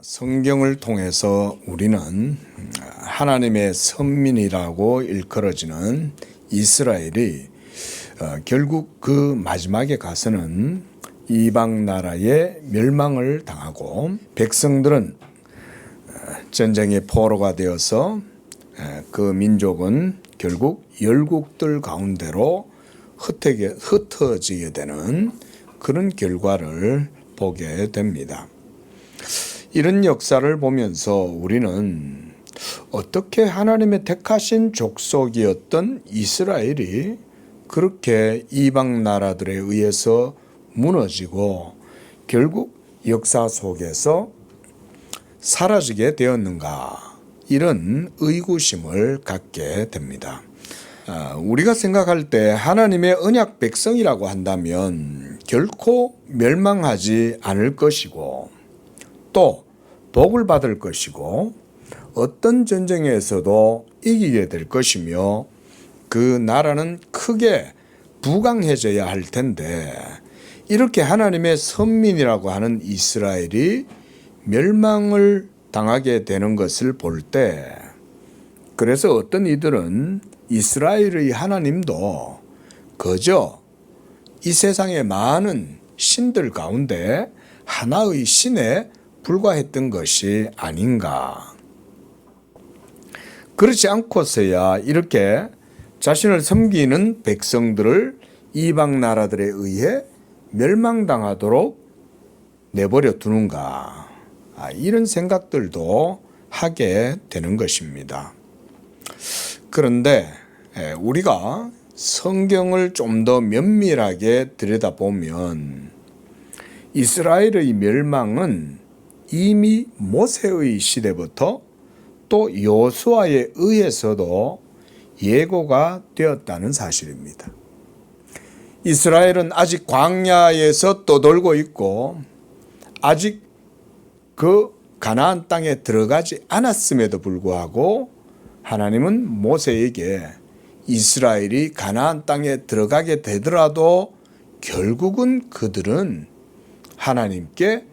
성경을 통해서 우리는 하나님의 선민이라고 일컬어지는 이스라엘이 결국 그 마지막에 가서는 이방 나라의 멸망을 당하고 백성들은 전쟁의 포로가 되어서 그 민족은 결국 열국들 가운데로 흩어지게 되는 그런 결과를 보게 됩니다. 이런 역사를 보면서 우리는 어떻게 하나님의 택하신 족속이었던 이스라엘이 그렇게 이방 나라들에 의해서 무너지고 결국 역사 속에서 사라지게 되었는가, 이런 의구심을 갖게 됩니다. 우리가 생각할 때 하나님의 언약 백성이라고 한다면 결코 멸망하지 않을 것이고 또 복을 받을 것이고 어떤 전쟁에서도 이기게 될 것이며 그 나라는 크게 부강해져야 할 텐데, 이렇게 하나님의 선민이라고 하는 이스라엘이 멸망을 당하게 되는 것을 볼 때, 그래서 어떤 이들은 이스라엘의 하나님도 그저 이 세상의 많은 신들 가운데 하나의 신에 불과했던 것이 아닌가. 그렇지 않고서야 이렇게 자신을 섬기는 백성들을 이방 나라들에 의해 멸망당하도록 내버려 두는가. 이런 생각들도 하게 되는 것입니다. 그런데 우리가 성경을 좀 더 면밀하게 들여다보면 이스라엘의 멸망은 이미 모세의 시대부터 또 여호수아에 의해서도 예고가 되었다는 사실입니다. 이스라엘은 아직 광야에서 떠돌고 있고 아직 그 가나안 땅에 들어가지 않았음에도 불구하고 하나님은 모세에게 이스라엘이 가나안 땅에 들어가게 되더라도 결국은 그들은 하나님께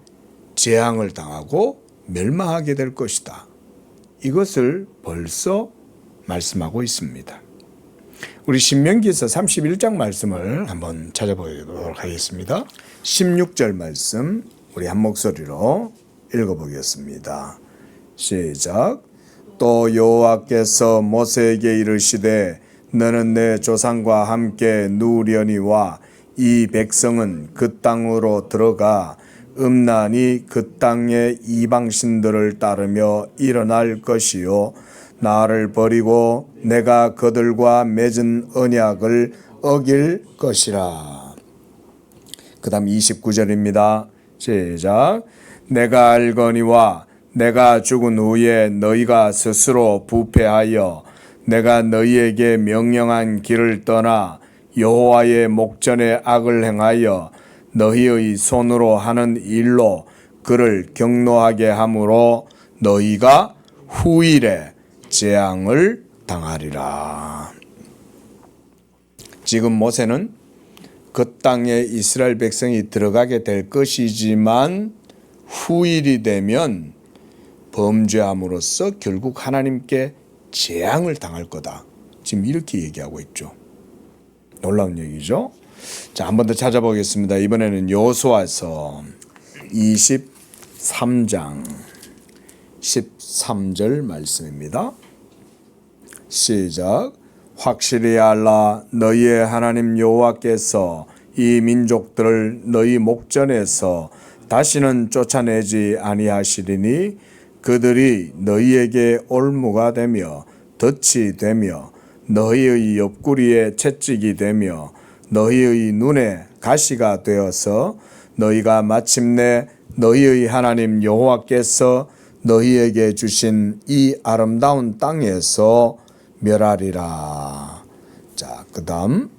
재앙을 당하고 멸망하게 될 것이다, 이것을 벌써 말씀하고 있습니다. 우리 신명기서 31장 말씀을 한번 찾아보도록 하겠습니다. 16절 말씀 우리 한 목소리로 읽어보겠습니다. 시작. 또 여호와께서 모세에게 이르시되 너는 내 조상과 함께 누우려니와 이 백성은 그 땅으로 들어가 음란히 그 땅의 이방신들을 따르며 일어날 것이요 나를 버리고 내가 그들과 맺은 언약을 어길 것이라. 그 다음 29절입니다. 시작. 내가 알거니와 내가 죽은 후에 너희가 스스로 부패하여 내가 너희에게 명령한 길을 떠나 여호와의 목전에 악을 행하여 너희의 손으로 하는 일로 그를 경노하게 함으로 너희가 후일에 재앙을 당하리라. 지금 모세는 그 땅에 이스라엘 백성이 들어가게 될 것이지만 후일이 되면 범죄함으로써 결국 하나님께 재앙을 당할 거다, 지금 이렇게 얘기하고 있죠. 놀라운 얘기죠. 자, 한 번 더 찾아보겠습니다. 이번에는 여호수아서 23장 13절 말씀입니다. 시작. 확실히 알라. 너희의 하나님 여호와께서 이 민족들을 너희 목전에서 다시는 쫓아내지 아니하시리니 그들이 너희에게 올무가 되며 덫이 되며 너희의 옆구리에 채찍이 되며 너희의 눈에 가시가 되어서 너희가 마침내 너희의 하나님 여호와께서 너희에게 주신 이 아름다운 땅에서 멸하리라. 자, 그 다음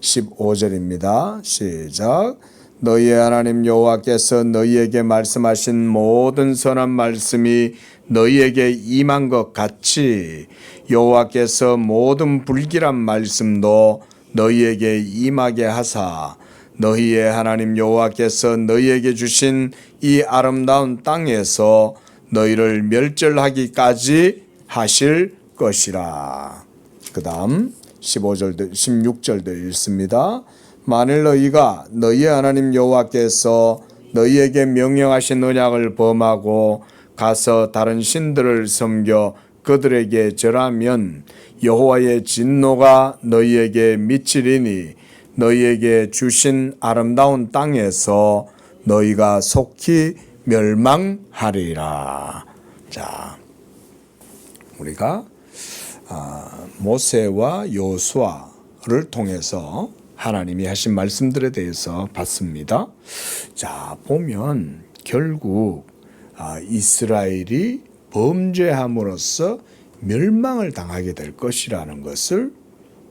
15절입니다. 시작. 너희의 하나님 여호와께서 너희에게 말씀하신 모든 선한 말씀이 너희에게 임한 것 같이 여호와께서 모든 불길한 말씀도 너희에게 임하게 하사 너희의 하나님 여호와께서 너희에게 주신 이 아름다운 땅에서 너희를 멸절하기까지 하실 것이라. 그 다음 15절도 16절도 읽습니다. 만일 너희가 너희 하나님 여호와께서 너희에게 명령하신 언약을 범하고 가서 다른 신들을 섬겨 그들에게 절하면 여호와의 진노가 너희에게 미치리니 너희에게 주신 아름다운 땅에서 너희가 속히 멸망하리라. 자, 우리가 모세와 여호수아를 통해서 하나님이 하신 말씀들에 대해서 봤습니다. 자, 보면 결국 이스라엘이 범죄함으로써 멸망을 당하게 될 것이라는 것을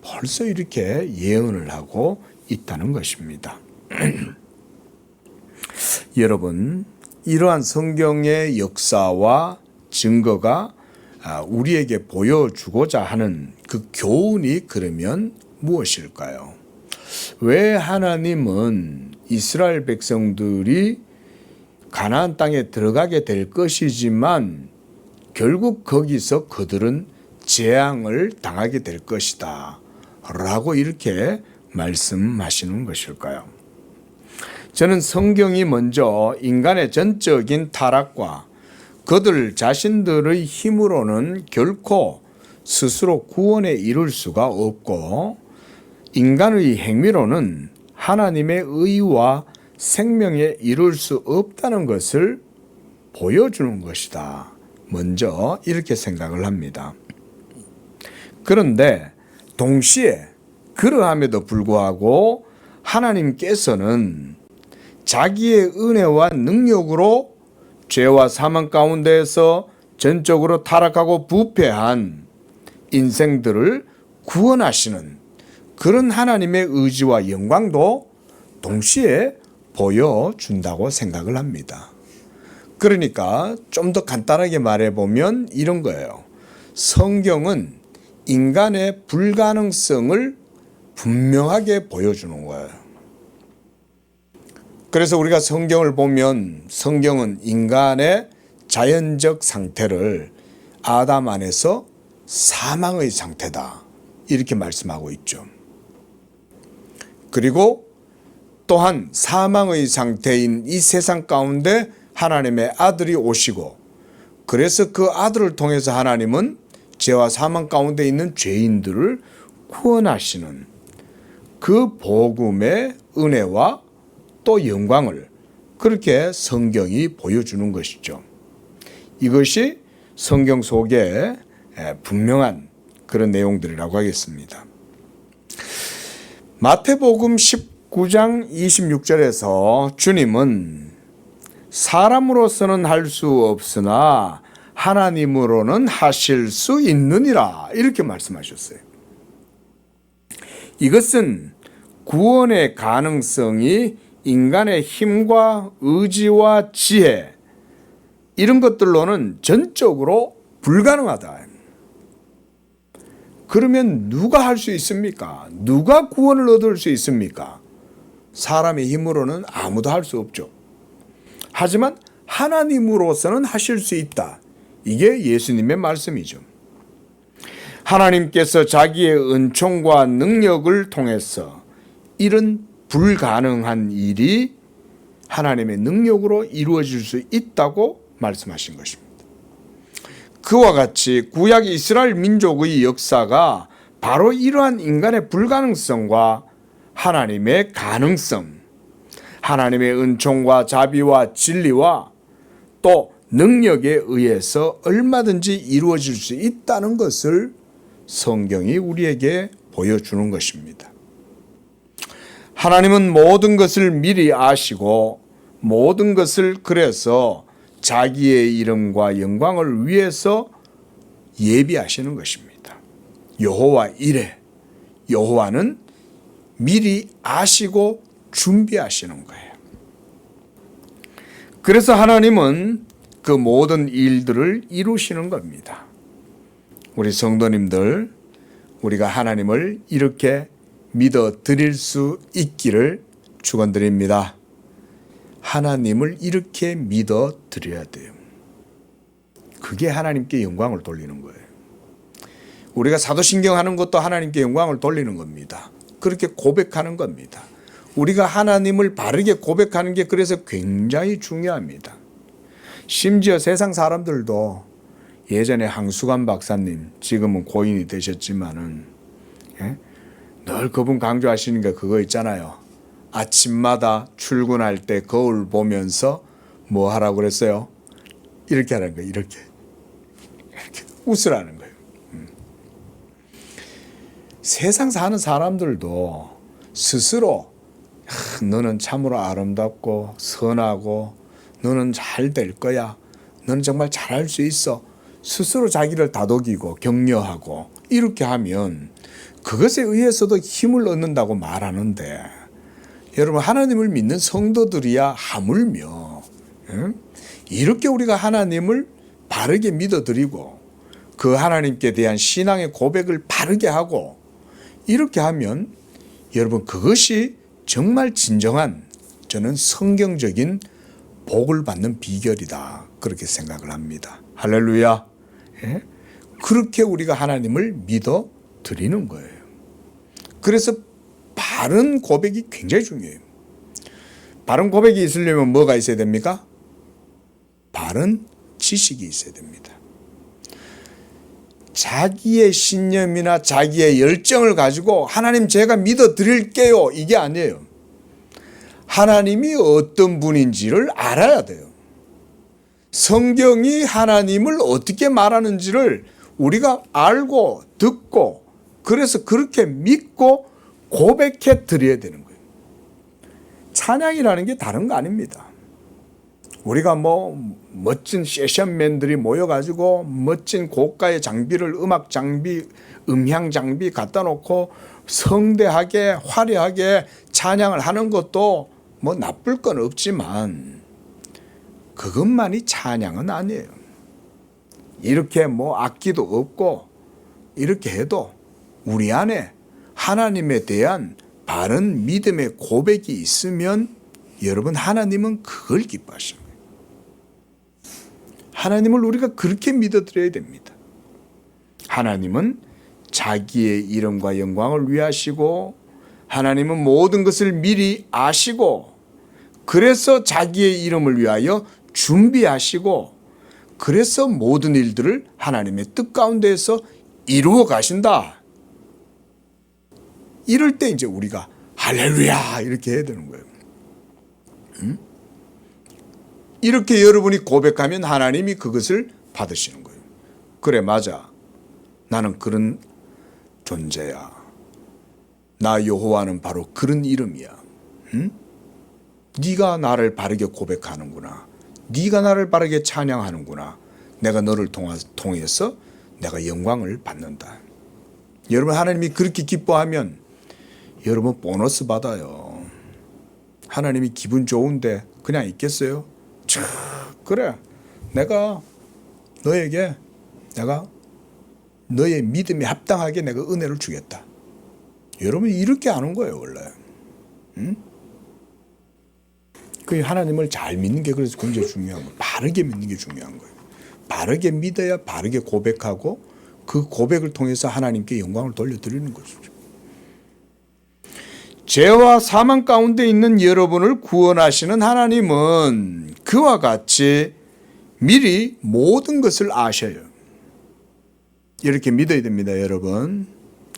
벌써 이렇게 예언을 하고 있다는 것입니다. 여러분, 이러한 성경의 역사와 증거가 우리에게 보여주고자 하는 그 교훈이 그러면 무엇일까요? 왜 하나님은 이스라엘 백성들이 가나안 땅에 들어가게 될 것이지만 결국 거기서 그들은 재앙을 당하게 될 것이다 라고 이렇게 말씀하시는 것일까요? 저는 성경이 먼저 인간의 전적인 타락과 그들 자신들의 힘으로는 결코 스스로 구원에 이룰 수가 없고 인간의 행위로는 하나님의 의와 생명에 이룰 수 없다는 것을 보여주는 것이다. 먼저 이렇게 생각을 합니다. 그런데 동시에 그러함에도 불구하고 하나님께서는 자기의 은혜와 능력으로 죄와 사망 가운데에서 전적으로 타락하고 부패한 인생들을 구원하시는 그런 하나님의 의지와 영광도 동시에 보여준다고 생각을 합니다. 그러니까 좀 더 간단하게 말해보면 이런 거예요. 성경은 인간의 불가능성을 분명하게 보여주는 거예요. 그래서 우리가 성경을 보면 성경은 인간의 자연적 상태를 아담 안에서 사망의 상태다 이렇게 말씀하고 있죠. 그리고 또한 사망의 상태인 이 세상 가운데 하나님의 아들이 오시고 그래서 그 아들을 통해서 하나님은 죄와 사망 가운데 있는 죄인들을 구원하시는 그 복음의 은혜와 또 영광을 그렇게 성경이 보여주는 것이죠. 이것이 성경 속에 분명한 그런 내용들이라고 하겠습니다. 마태복음 19장 26절에서 주님은 사람으로서는 할 수 없으나 하나님으로는 하실 수 있느니라 이렇게 말씀하셨어요. 이것은 구원의 가능성이 인간의 힘과 의지와 지혜 이런 것들로는 전적으로 불가능하다. 그러면 누가 할 수 있습니까? 누가 구원을 얻을 수 있습니까? 사람의 힘으로는 아무도 할 수 없죠. 하지만 하나님으로서는 하실 수 있다. 이게 예수님의 말씀이죠. 하나님께서 자기의 은총과 능력을 통해서 이런 불가능한 일이 하나님의 능력으로 이루어질 수 있다고 말씀하신 것입니다. 그와 같이 구약 이스라엘 민족의 역사가 바로 이러한 인간의 불가능성과 하나님의 가능성, 하나님의 은총과 자비와 진리와 또 능력에 의해서 얼마든지 이루어질 수 있다는 것을 성경이 우리에게 보여주는 것입니다. 하나님은 모든 것을 미리 아시고 모든 것을 그래서 자기의 이름과 영광을 위해서 예비하시는 것입니다. 여호와 이레, 여호와는 미리 아시고 준비하시는 거예요. 그래서 하나님은 그 모든 일들을 이루시는 겁니다. 우리 성도님들, 우리가 하나님을 이렇게 믿어 드릴 수 있기를 축원드립니다. 하나님을 이렇게 믿어 드려야 돼요. 그게 하나님께 영광을 돌리는 거예요. 우리가 사도신경 하는 것도 하나님께 영광을 돌리는 겁니다. 그렇게 고백하는 겁니다. 우리가 하나님을 바르게 고백하는 게 그래서 굉장히 중요합니다. 심지어 세상 사람들도 예전에 항수관 박사님, 지금은 고인이 되셨지만은 늘 그분 강조하시는 게 그거 있잖아요. 아침마다 출근할 때 거울 보면서 뭐 하라고 그랬어요? 이렇게 하라는 거예요. 이렇게 웃으라는 거예요. 세상 사는 사람들도 스스로 너는 참으로 아름답고 선하고 너는 잘 될 거야. 너는 정말 잘할 수 있어. 스스로 자기를 다독이고 격려하고 이렇게 하면 그것에 의해서도 힘을 얻는다고 말하는데 여러분 하나님을 믿는 성도들이야 하물며 이렇게 우리가 하나님을 바르게 믿어드리고 그 하나님께 대한 신앙의 고백을 바르게 하고 이렇게 하면 여러분 그것이 정말 진정한 저는 성경적인 복을 받는 비결이다 그렇게 생각을 합니다. 할렐루야. 그렇게 우리가 하나님을 믿어 드리는 거예요. 그래서 바른 고백이 굉장히 중요해요. 바른 고백이 있으려면 뭐가 있어야 됩니까? 바른 지식이 있어야 됩니다. 자기의 신념이나 자기의 열정을 가지고 하나님 제가 믿어 드릴게요 이게 아니에요. 하나님이 어떤 분인지를 알아야 돼요. 성경이 하나님을 어떻게 말하는지를 우리가 알고 듣고 그래서 그렇게 믿고 고백해 드려야 되는 거예요. 찬양이라는 게 다른 거 아닙니다. 우리가 뭐 멋진 세션맨들이 모여가지고 멋진 고가의 장비를 음악 장비, 음향 장비 갖다 놓고 성대하게 화려하게 찬양을 하는 것도 뭐 나쁠 건 없지만 그것만이 찬양은 아니에요. 이렇게 뭐 악기도 없고 이렇게 해도 우리 안에 하나님에 대한 바른 믿음의 고백이 있으면 여러분 하나님은 그걸 기뻐하십니다. 하나님을 우리가 그렇게 믿어드려야 됩니다. 하나님은 자기의 이름과 영광을 위하시고 하나님은 모든 것을 미리 아시고 그래서 자기의 이름을 위하여 준비하시고 그래서 모든 일들을 하나님의 뜻 가운데에서 이루어 가신다. 이럴 때 이제 우리가 할렐루야 이렇게 해야 되는 거예요. 이렇게 여러분이 고백하면 하나님이 그것을 받으시는 거예요. 그래 맞아. 나는 그런 존재야. 나 여호와는 바로 그런 이름이야. 네가 나를 바르게 고백하는구나. 네가 나를 바르게 찬양하는구나. 내가 너를 통해서 내가 영광을 받는다. 여러분 하나님이 그렇게 기뻐하면 여러분 보너스 받아요. 하나님이 기분 좋은데 그냥 있겠어요? 그래 내가 너에게 내가 너의 믿음에 합당하게 내가 은혜를 주겠다. 여러분 이렇게 하는 거예요 원래. 그 하나님을 잘 믿는 게 그래서 굉장히 중요한 거예요. 바르게 믿는 게 중요한 거예요. 바르게 믿어야 바르게 고백하고 그 고백을 통해서 하나님께 영광을 돌려드리는 것이죠. 죄와 사망 가운데 있는 여러분을 구원하시는 하나님은 그와 같이 미리 모든 것을 아셔요. 이렇게 믿어야 됩니다, 여러분.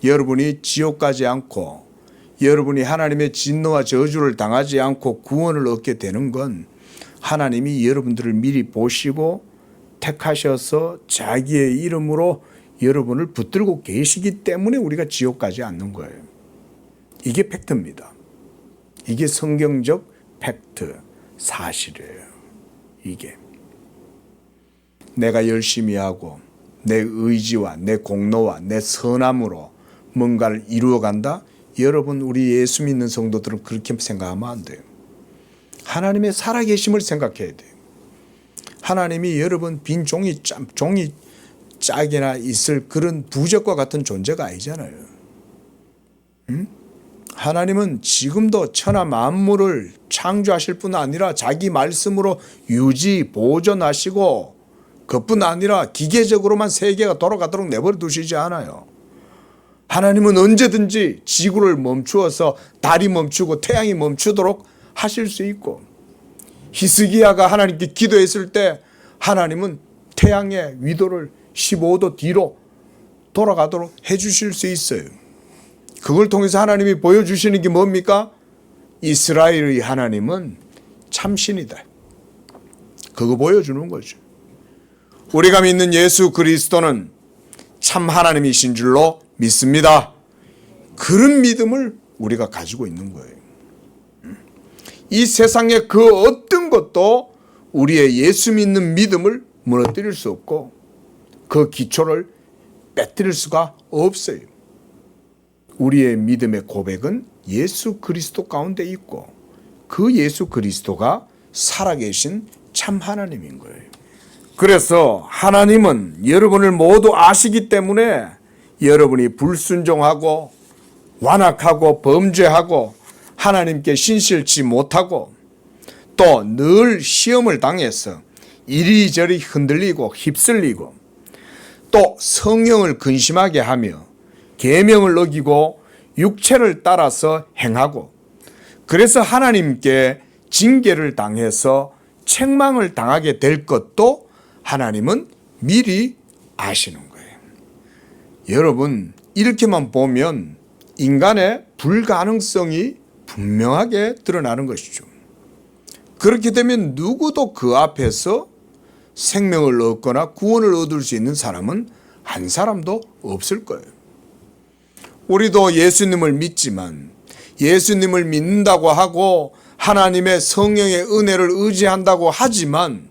여러분이 지옥 가지 않고 여러분이 하나님의 진노와 저주를 당하지 않고 구원을 얻게 되는 건 하나님이 여러분들을 미리 보시고 택하셔서 자기의 이름으로 여러분을 붙들고 계시기 때문에 우리가 지옥 가지 않는 거예요. 이게 팩트입니다. 이게 성경적 팩트, 사실이에요. 이게. 내가 열심히 하고 내 의지와 내 공로와 내 선함으로 뭔가를 이루어간다? 여러분 우리 예수 믿는 성도들은 그렇게 생각하면 안 돼요. 하나님의 살아계심을 생각해야 돼요. 하나님이 여러분 빈 종이 짝이나 있을 그런 부적과 같은 존재가 아니잖아요. 하나님은 지금도 천하 만물을 창조하실 뿐 아니라 자기 말씀으로 유지 보존하시고 그뿐 아니라 기계적으로만 세계가 돌아가도록 내버려 두시지 않아요. 하나님은 언제든지 지구를 멈추어서 달이 멈추고 태양이 멈추도록 하실 수 있고, 히스기야가 하나님께 기도했을 때 하나님은 태양의 위도를 15도 뒤로 돌아가도록 해주실 수 있어요. 그걸 통해서 하나님이 보여주시는 게 뭡니까? 이스라엘의 하나님은 참신이다. 그거 보여주는 거죠. 우리가 믿는 예수 그리스도는 참 하나님이신 줄로 믿습니다. 그런 믿음을 우리가 가지고 있는 거예요. 이 세상의 그 어떤 것도 우리의 예수 믿는 믿음을 무너뜨릴 수 없고 그 기초를 빼뜨릴 수가 없어요. 우리의 믿음의 고백은 예수 그리스도 가운데 있고 그 예수 그리스도가 살아계신 참 하나님인 거예요. 그래서 하나님은 여러분을 모두 아시기 때문에 여러분이 불순종하고 완악하고 범죄하고 하나님께 신실치 못하고 또 늘 시험을 당해서 이리저리 흔들리고 휩쓸리고 또 성령을 근심하게 하며 계명을 어기고 육체를 따라서 행하고 그래서 하나님께 징계를 당해서 책망을 당하게 될 것도 하나님은 미리 아시는 거예요. 여러분, 이렇게만 보면 인간의 불가능성이 분명하게 드러나는 것이죠. 그렇게 되면 누구도 그 앞에서 생명을 얻거나 구원을 얻을 수 있는 사람은 한 사람도 없을 거예요. 우리도 예수님을 믿지만 예수님을 믿는다고 하고 하나님의 성령의 은혜를 의지한다고 하지만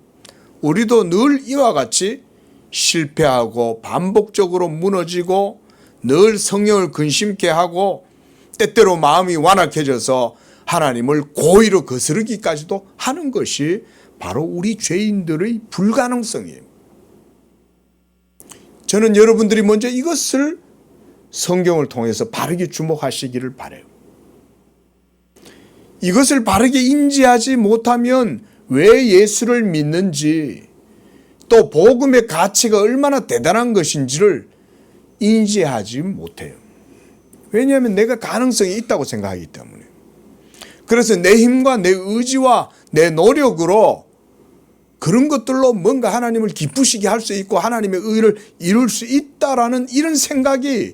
우리도 늘 이와 같이 실패하고 반복적으로 무너지고 늘 성령을 근심케 하고 때때로 마음이 완악해져서 하나님을 고의로 거스르기까지도 하는 것이 바로 우리 죄인들의 불가능성이에요. 저는 여러분들이 먼저 이것을 성경을 통해서 바르게 주목하시기를 바라요. 이것을 바르게 인지하지 못하면 왜 예수를 믿는지 또 복음의 가치가 얼마나 대단한 것인지를 인지하지 못해요. 왜냐하면 내가 가능성이 있다고 생각하기 때문에. 그래서 내 힘과 내 의지와 내 노력으로 그런 것들로 뭔가 하나님을 기쁘시게 할 수 있고 하나님의 의를 이룰 수 있다라는 이런 생각이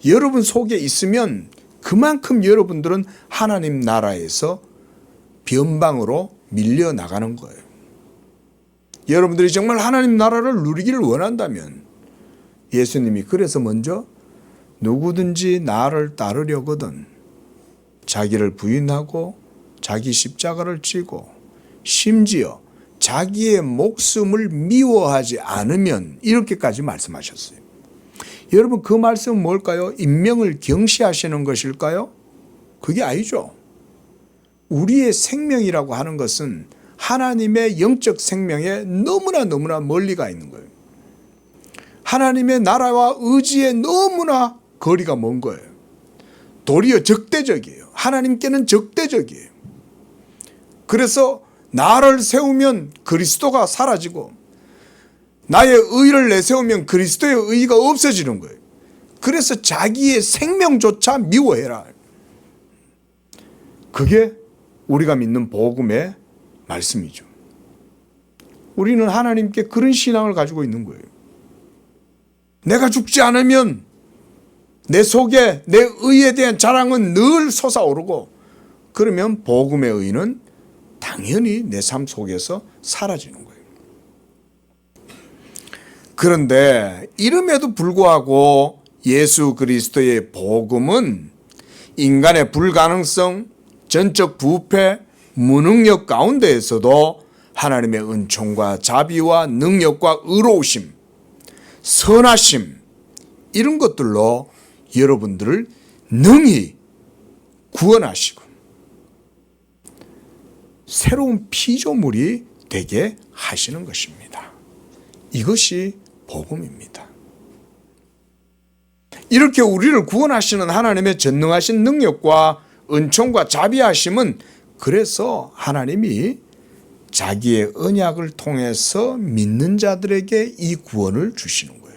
여러분 속에 있으면 그만큼 여러분들은 하나님 나라에서 변방으로 밀려나가는 거예요. 여러분들이 정말 하나님 나라를 누리기를 원한다면 예수님이 그래서 먼저 누구든지 나를 따르려거든 자기를 부인하고 자기 십자가를 지고 심지어 자기의 목숨을 미워하지 않으면 이렇게까지 말씀하셨어요. 여러분 그 말씀은 뭘까요? 인명을 경시하시는 것일까요? 그게 아니죠. 우리의 생명이라고 하는 것은 하나님의 영적 생명에 너무나 멀리 가 있는 거예요. 하나님의 나라와 의지에 너무나 거리가 먼 거예요. 도리어 적대적이에요. 하나님께는 적대적이에요. 그래서 나를 세우면 그리스도가 사라지고 나의 의를 내세우면 그리스도의 의가 없어지는 거예요. 그래서 자기의 생명조차 미워해라. 그게 우리가 믿는 복음의 말씀이죠. 우리는 하나님께 그런 신앙을 가지고 있는 거예요. 내가 죽지 않으면 내 속에 내 의에 대한 자랑은 늘 솟아오르고 그러면 복음의 의는 당연히 내 삶 속에서 사라지는 거예요. 그런데 이름에도 불구하고 예수 그리스도의 복음은 인간의 불가능성, 전적 부패, 무능력 가운데에서도 하나님의 은총과 자비와 능력과 의로우심, 선하심 이런 것들로 여러분들을 능히 구원하시고 새로운 피조물이 되게 하시는 것입니다. 이것이 복음입니다. 이렇게 우리를 구원하시는 하나님의 전능하신 능력과 은총과 자비하심은 그래서 하나님이 자기의 언약을 통해서 믿는 자들에게 이 구원을 주시는 거예요.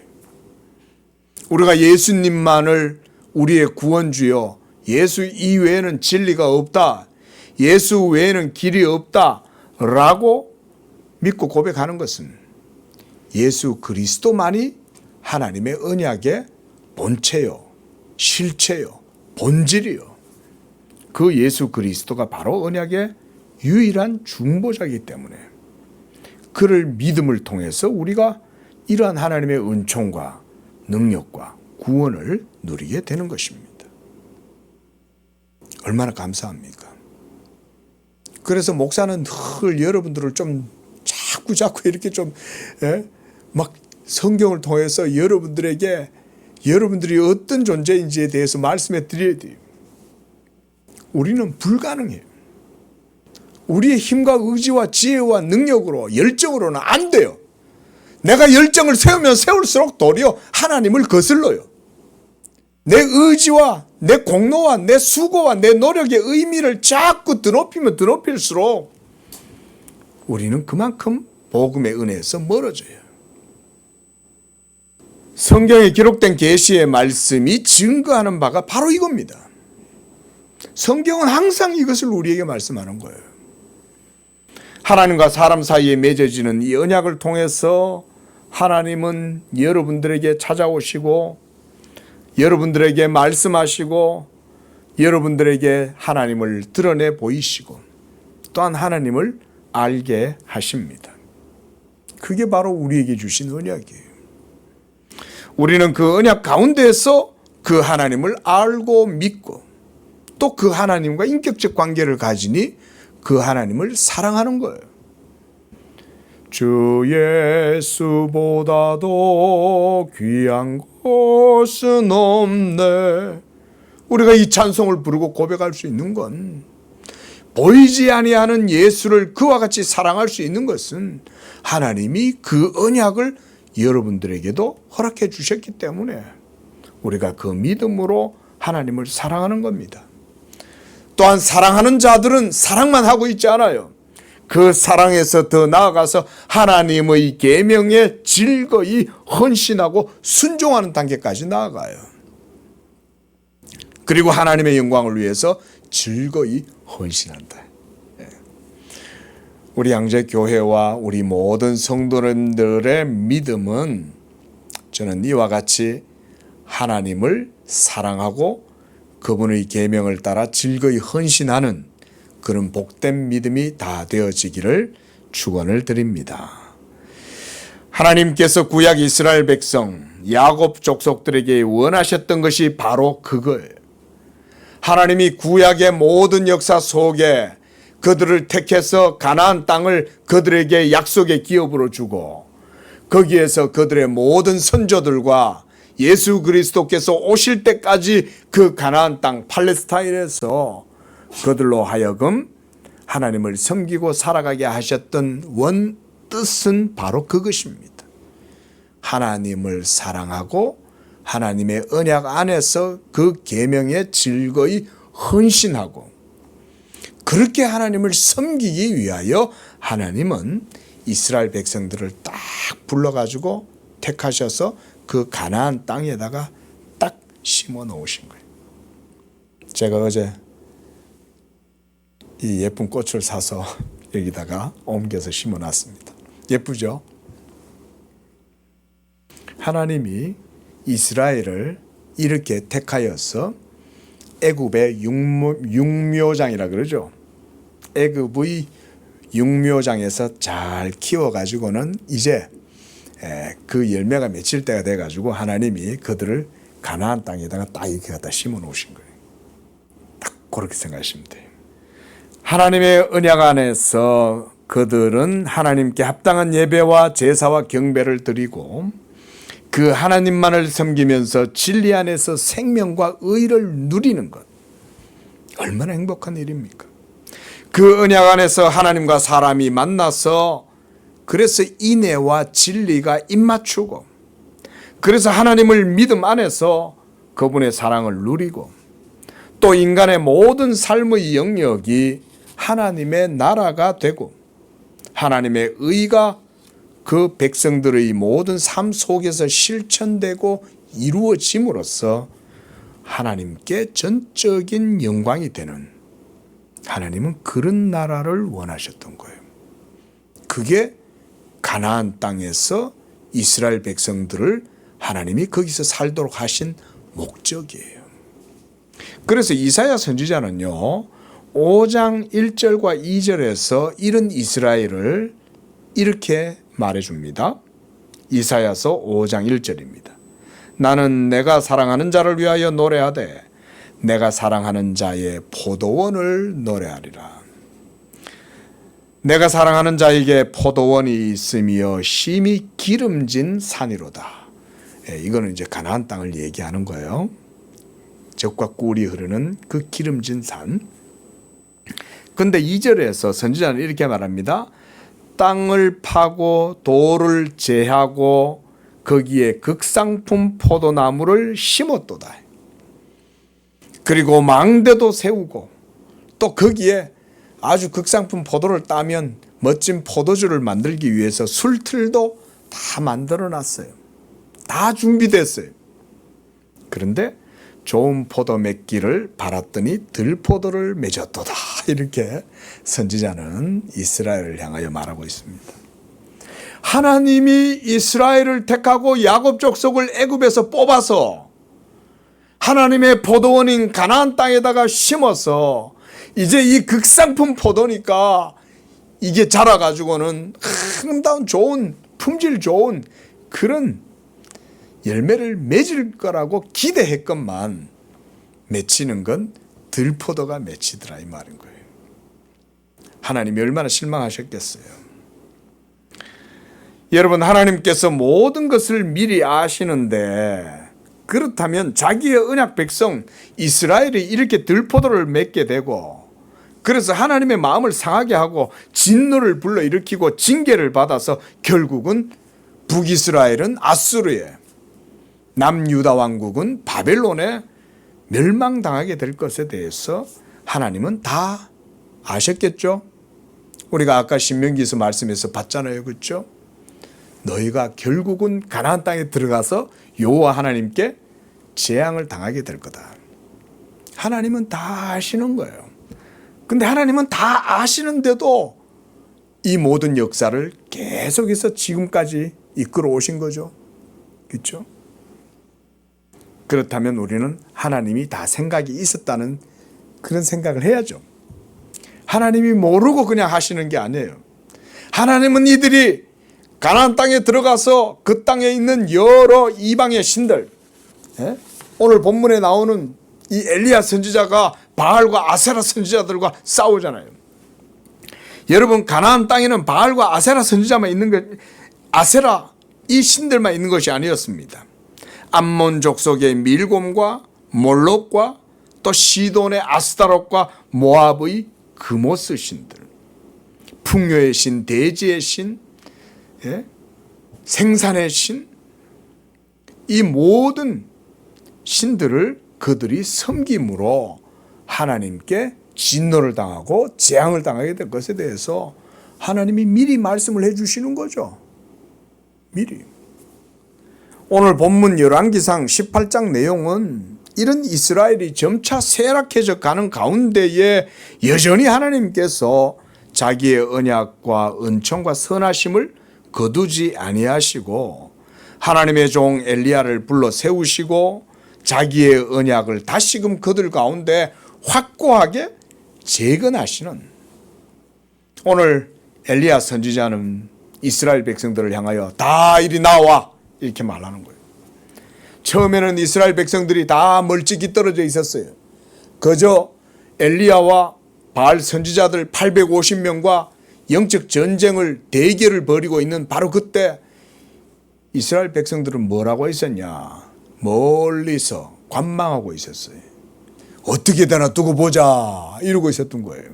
우리가 예수님만을 우리의 구원주요, 예수 이외에는 진리가 없다, 예수 외에는 길이 없다 라고 믿고 고백하는 것은 예수 그리스도만이 하나님의 언약의 본체요, 실체요, 본질이요. 그 예수 그리스도가 바로 언약의 유일한 중보자이기 때문에 그를 믿음을 통해서 우리가 이러한 하나님의 은총과 능력과 구원을 누리게 되는 것입니다. 얼마나 감사합니까? 그래서 목사는 늘 여러분들을 좀 자꾸 이렇게 좀 막 성경을 통해서 여러분들에게 여러분들이 어떤 존재인지에 대해서 말씀해 드려야 돼요. 우리는 불가능해요. 우리의 힘과 의지와 지혜와 능력으로 열정으로는 안 돼요. 내가 열정을 세우면 세울수록 도리어 하나님을 거슬러요. 내 의지와 내 공로와 내 수고와 내 노력의 의미를 자꾸 드높이면 드높일수록 우리는 그만큼 복음의 은혜에서 멀어져요. 성경에 기록된 계시의 말씀이 증거하는 바가 바로 이겁니다. 성경은 항상 이것을 우리에게 말씀하는 거예요. 하나님과 사람 사이에 맺어지는 이 언약을 통해서 하나님은 여러분들에게 찾아오시고 여러분들에게 말씀하시고 여러분들에게 하나님을 드러내 보이시고 또한 하나님을 알게 하십니다. 그게 바로 우리에게 주신 언약이에요. 우리는 그 언약 가운데에서 그 하나님을 알고 믿고 또 그 하나님과 인격적 관계를 가지니 그 하나님을 사랑하는 거예요. 주 예수보다도 귀한 것은 없네. 우리가 이 찬송을 부르고 고백할 수 있는 건 보이지 아니하는 예수를 그와 같이 사랑할 수 있는 것은 하나님이 그 언약을 여러분들에게도 허락해 주셨기 때문에 우리가 그 믿음으로 하나님을 사랑하는 겁니다. 또한 사랑하는 자들은 사랑만 하고 있지 않아요. 그 사랑에서 더 나아가서 하나님의 계명에 즐거이 헌신하고 순종하는 단계까지 나아가요. 그리고 하나님의 영광을 위해서 즐거이 헌신한다. 우리 양재교회와 우리 모든 성도님들의 믿음은 저는 이와 같이 하나님을 사랑하고 그분의 계명을 따라 즐거이 헌신하는 그런 복된 믿음이 다 되어지기를 축원을 드립니다. 하나님께서 구약 이스라엘 백성 야곱 족속들에게 원하셨던 것이 바로 그거예요. 하나님이 구약의 모든 역사 속에 그들을 택해서 가나안 땅을 그들에게 약속의 기업으로 주고 거기에서 그들의 모든 선조들과 예수 그리스도께서 오실 때까지 그 가나안 땅 팔레스타인에서 그들로 하여금 하나님을 섬기고 살아가게 하셨던 원 뜻은 바로 그것입니다. 하나님을 사랑하고 하나님의 언약 안에서 그 계명에 즐거이 헌신하고 그렇게 하나님을 섬기기 위하여 하나님은 이스라엘 백성들을 딱 불러가지고 택하셔서 그 가나안 땅에다가 딱 심어 놓으신 거예요. 제가 어제 이 예쁜 꽃을 사서 여기다가 옮겨서 심어 놨습니다. 예쁘죠? 하나님이 이스라엘을 이렇게 택하여서 애굽의 육묘장이라 그러죠. 애굽의 육묘장에서 잘 키워가지고는 이제 그 열매가 맺힐 때가 돼가지고 하나님이 그들을 가나안 땅에다가 딱 이렇게 갖다 심어 놓으신 거예요. 딱 그렇게 생각하시면 돼요. 하나님의 언약 안에서 그들은 하나님께 합당한 예배와 제사와 경배를 드리고 그 하나님만을 섬기면서 진리 안에서 생명과 의를 누리는 것. 얼마나 행복한 일입니까? 그 언약 안에서 하나님과 사람이 만나서 그래서 인애와 진리가 입맞추고 그래서 하나님을 믿음 안에서 그분의 사랑을 누리고 또 인간의 모든 삶의 영역이 하나님의 나라가 되고 하나님의 의가 그 백성들의 모든 삶 속에서 실천되고 이루어짐으로써 하나님께 전적인 영광이 되는, 하나님은 그런 나라를 원하셨던 거예요. 그게 가나안 땅에서 이스라엘 백성들을 하나님이 거기서 살도록 하신 목적이에요. 그래서 이사야 선지자는요, 5장 1절과 2절에서 이런 이스라엘을 이렇게 말해줍니다. 이사야서 5장 1절입니다. 나는 내가 사랑하는 자를 위하여 노래하되 내가 사랑하는 자의 포도원을 노래하리라. 내가 사랑하는 자에게 포도원이 있으며 심히 기름진 산이로다. 이거는 이제 가나안 땅을 얘기하는 거예요. 젖과 꿀이 흐르는 그 기름진 산. 근데 2절에서 선지자는 이렇게 말합니다. 땅을 파고 돌을 제하고 거기에 극상품 포도나무를 심었도다. 그리고 망대도 세우고 또 거기에 아주 극상품 포도를 따면 멋진 포도주를 만들기 위해서 술틀도 다 만들어 놨어요. 다 준비됐어요. 그런데 좋은 포도 맺기를 바랐더니 들포도를 맺었도다. 이렇게 선지자는 이스라엘을 향하여 말하고 있습니다. 하나님이 이스라엘을 택하고 야곱 족속을 애굽에서 뽑아서 하나님의 포도원인 가나안 땅에다가 심어서 이제 이 극상품 포도니까 이게 자라가지고는 아름다운 좋은 품질 좋은 그런 열매를 맺을 거라고 기대했건만 맺히는 건 들포도가 맺히더라 이 말인 거예요. 하나님이 얼마나 실망하셨겠어요. 여러분, 하나님께서 모든 것을 미리 아시는데 그렇다면 자기의 언약 백성 이스라엘이 이렇게 들포도를 맺게 되고 그래서 하나님의 마음을 상하게 하고 진노를 불러일으키고 징계를 받아서 결국은 북이스라엘은 아수르에, 남유다 왕국은 바벨론에 멸망당하게 될 것에 대해서 하나님은 다 아셨겠죠? 우리가 아까 신명기에서 말씀해서 봤잖아요. 그렇죠? 너희가 결국은 가나안 땅에 들어가서 여호와 하나님께 재앙을 당하게 될 거다. 하나님은 다 아시는 거예요. 근데 하나님은 다 아시는데도 이 모든 역사를 계속해서 지금까지 이끌어 오신 거죠. 그렇죠? 그렇다면 우리는 하나님이 다 생각이 있었다는 그런 생각을 해야죠. 하나님이 모르고 그냥 하시는 게 아니에요. 하나님은 이들이 가나안 땅에 들어가서 그 땅에 있는 여러 이방의 신들, 오늘 본문에 나오는 이 엘리야 선지자가 바알과 아세라 선지자들과 싸우잖아요. 여러분, 가나안 땅에는 바알과 아세라 선지자만 있는 것, 아세라 이 신들만 있는 것이 아니었습니다. 암몬 족속의 밀곰과 몰록과 또 시돈의 아스타롯과 모압의 그모스 신들, 풍요의 신, 대지의 신, 생산의 신, 이 모든 신들을 그들이 섬김으로 하나님께 진노를 당하고 재앙을 당하게 될 것에 대해서 하나님이 미리 말씀을 해 주시는 거죠. 미리. 오늘 본문 열왕기상 18장 내용은 이런 이스라엘이 점차 쇠락해져 가는 가운데에 여전히 하나님께서 자기의 언약과 은총과 선하심을 거두지 아니하시고 하나님의 종 엘리야를 불러 세우시고 자기의 언약을 다시금 그들 가운데 확고하게 재건하시는, 오늘 엘리야 선지자는 이스라엘 백성들을 향하여 다 이리 나와 이렇게 말하는 거예요. 처음에는 이스라엘 백성들이 다 멀찍이 떨어져 있었어요. 그저 엘리야와 바알 선지자들 850명과 영적 전쟁을 대결을 벌이고 있는 바로 그때 이스라엘 백성들은 뭐라고 있었냐? 멀리서 관망하고 있었어요. 어떻게 되나 두고 보자 이러고 있었던 거예요.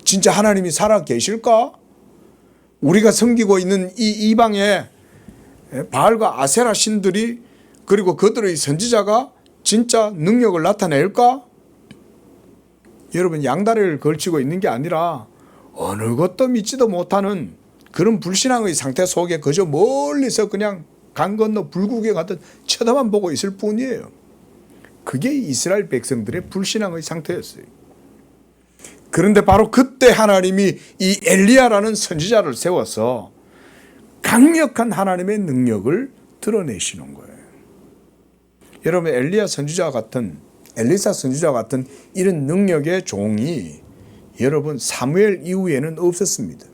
진짜 하나님이 살아 계실까? 우리가 섬기고 있는 이 이방의 바알과 아세라 신들이 그리고 그들의 선지자가 진짜 능력을 나타낼까? 여러분, 양다리를 걸치고 있는 게 아니라 어느 것도 믿지도 못하는 그런 불신앙의 상태 속에 그저 멀리서 그냥 강 건너 불국에 가듯 쳐다만 보고 있을 뿐이에요. 그게 이스라엘 백성들의 불신앙의 상태였어요. 그런데 바로 그때 하나님이 이 엘리야라는 선지자를 세워서 강력한 하나님의 능력을 드러내시는 거예요. 여러분, 엘리사 선지자 같은 이런 능력의 종이 여러분 사무엘 이후에는 없었습니다.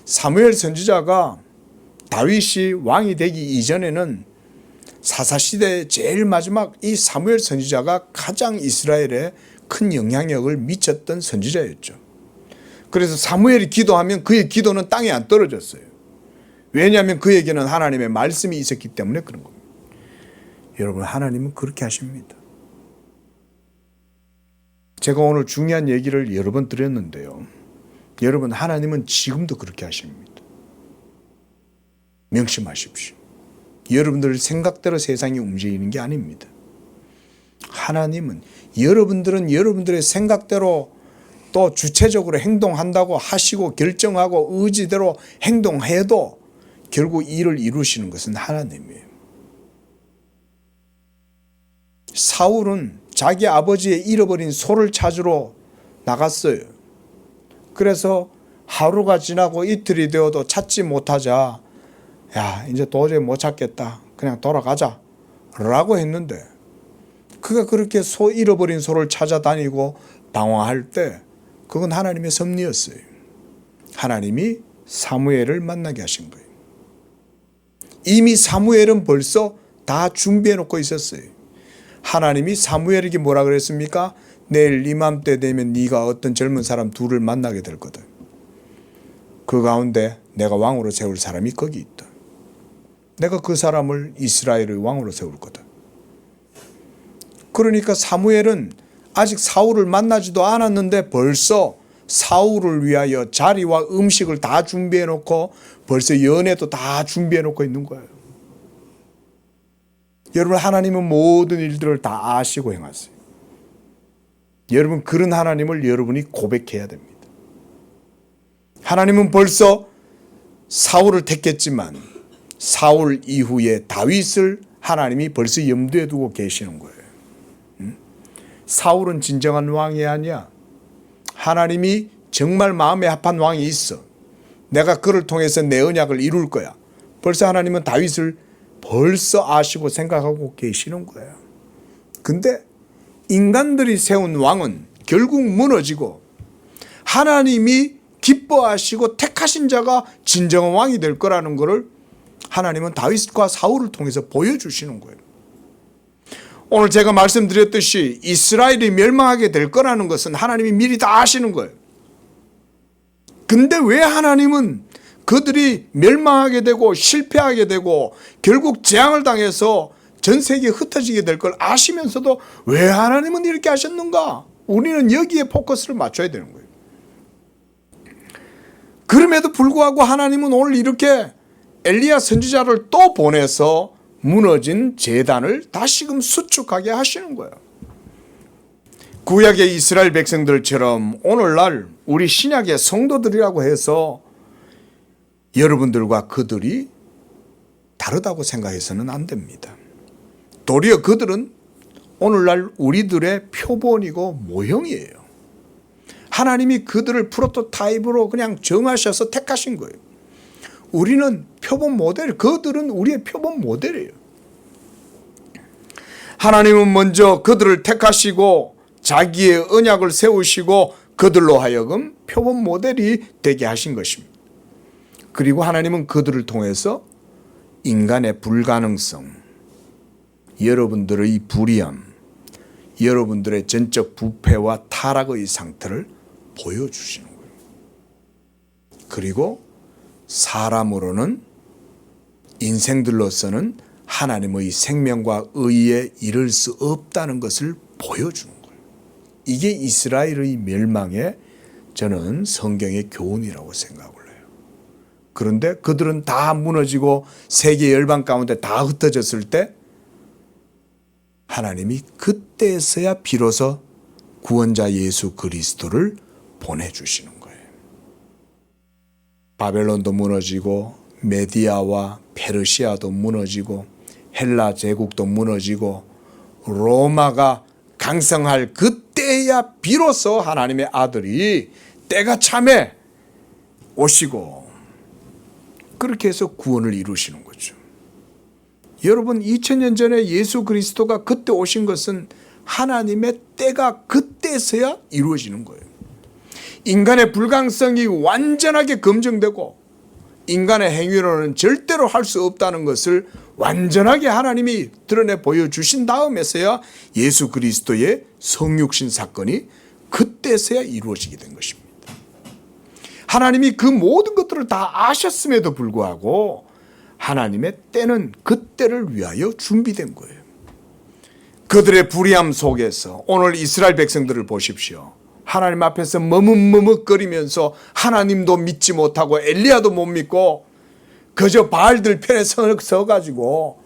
사무엘 선지자가 다윗이 왕이 되기 이전에는 사사시대의 제일 마지막 이 사무엘 선지자가 가장 이스라엘에 큰 영향력을 미쳤던 선지자였죠. 그래서 사무엘이 기도하면 그의 기도는 땅에 안 떨어졌어요. 왜냐하면 그에게는 하나님의 말씀이 있었기 때문에 그런 겁니다. 여러분, 하나님은 그렇게 하십니다. 제가 오늘 중요한 얘기를 여러 번 드렸는데요. 여러분, 하나님은 지금도 그렇게 하십니다. 명심하십시오. 여러분들 생각대로 세상이 움직이는 게 아닙니다. 하나님은 여러분들은 여러분들의 생각대로 또 주체적으로 행동한다고 하시고 결정하고 의지대로 행동해도 결국 일을 이루시는 것은 하나님이에요. 사울은 자기 아버지의 잃어버린 소를 찾으러 나갔어요. 그래서 하루가 지나고 이틀이 되어도 찾지 못하자, 야, 이제 도저히 못 찾겠다, 그냥 돌아가자 라고 했는데, 그가 그렇게 잃어버린 소를 찾아다니고 방황할 때 그건 하나님의 섭리였어요. 하나님이 사무엘을 만나게 하신 거예요. 이미 사무엘은 벌써 다 준비해 놓고 있었어요. 하나님이 사무엘에게 뭐라 그랬습니까? 내일 이맘때 되면 네가 어떤 젊은 사람 둘을 만나게 될 거다. 그 가운데 내가 왕으로 세울 사람이 거기 있다. 내가 그 사람을 이스라엘의 왕으로 세울 거다. 그러니까 사무엘은 아직 사울을 만나지도 않았는데 벌써 사울을 위하여 자리와 음식을 다 준비해 놓고 벌써 연회도 다 준비해 놓고 있는 거예요. 여러분, 하나님은 모든 일들을 다 아시고 행하세요. 여러분, 그런 하나님을 여러분이 고백해야 됩니다. 하나님은 벌써 사울을 택했지만 사울 이후에 다윗을 하나님이 벌써 염두에 두고 계시는 거예요. 사울은 진정한 왕이 아니야. 하나님이 정말 마음에 합한 왕이 있어. 내가 그를 통해서 내 언약을 이룰 거야. 벌써 하나님은 다윗을 벌써 아시고 생각하고 계시는 거예요. 근데 인간들이 세운 왕은 결국 무너지고 하나님이 기뻐하시고 택하신 자가 진정한 왕이 될 거라는 것을 하나님은 다윗과 사울을 통해서 보여주시는 거예요. 오늘 제가 말씀드렸듯이 이스라엘이 멸망하게 될 거라는 것은 하나님이 미리 다 아시는 거예요. 근데 왜 하나님은 그들이 멸망하게 되고 실패하게 되고 결국 재앙을 당해서 전 세계에 흩어지게 될 걸 아시면서도 왜 하나님은 이렇게 하셨는가? 우리는 여기에 포커스를 맞춰야 되는 거예요. 그럼에도 불구하고 하나님은 오늘 이렇게 엘리야 선지자를 또 보내서 무너진 제단을 다시금 수축하게 하시는 거예요. 구약의 이스라엘 백성들처럼 오늘날 우리 신약의 성도들이라고 해서 여러분들과 그들이 다르다고 생각해서는 안 됩니다. 도리어 그들은 오늘날 우리들의 표본이고 모형이에요. 하나님이 그들을 프로토타입으로 그냥 정하셔서 택하신 거예요. 우리는 표본 모델, 그들은 우리의 표본 모델이에요. 하나님은 먼저 그들을 택하시고 자기의 언약을 세우시고 그들로 하여금 표본 모델이 되게 하신 것입니다. 그리고 하나님은 그들을 통해서 인간의 불가능성, 여러분들의 불의함, 여러분들의 전적 부패와 타락의 상태를 보여주시는 거예요. 그리고 사람으로는 인생들로서는 하나님의 생명과 의에 이를 수 없다는 것을 보여주는 거예요. 이게 이스라엘의 멸망의 저는 성경의 교훈이라고 생각을 해요. 그런데 그들은 다 무너지고 세계 열방 가운데 다 흩어졌을 때 하나님이 그때서야 비로소 구원자 예수 그리스도를 보내주시는 거예요. 바벨론도 무너지고 메디아와 페르시아도 무너지고 헬라 제국도 무너지고 로마가 강성할 그때야 비로소 하나님의 아들이 때가 참에 오시고 그렇게 해서 구원을 이루시는 거죠. 여러분 2000년 전에 예수 그리스도가 그때 오신 것은 하나님의 때가 그때서야 이루어지는 거예요. 인간의 불강성이 완전하게 검증되고 인간의 행위로는 절대로 할 수 없다는 것을 완전하게 하나님이 드러내 보여주신 다음에서야 예수 그리스도의 성육신 사건이 그때서야 이루어지게 된 것입니다. 하나님이 그 모든 것들을 다 아셨음에도 불구하고 하나님의 때는 그때를 위하여 준비된 거예요. 그들의 불의함 속에서 오늘 이스라엘 백성들을 보십시오. 하나님 앞에서 머뭇머뭇거리면서 하나님도 믿지 못하고 엘리야도 못 믿고 그저 바알들 편에 서가지고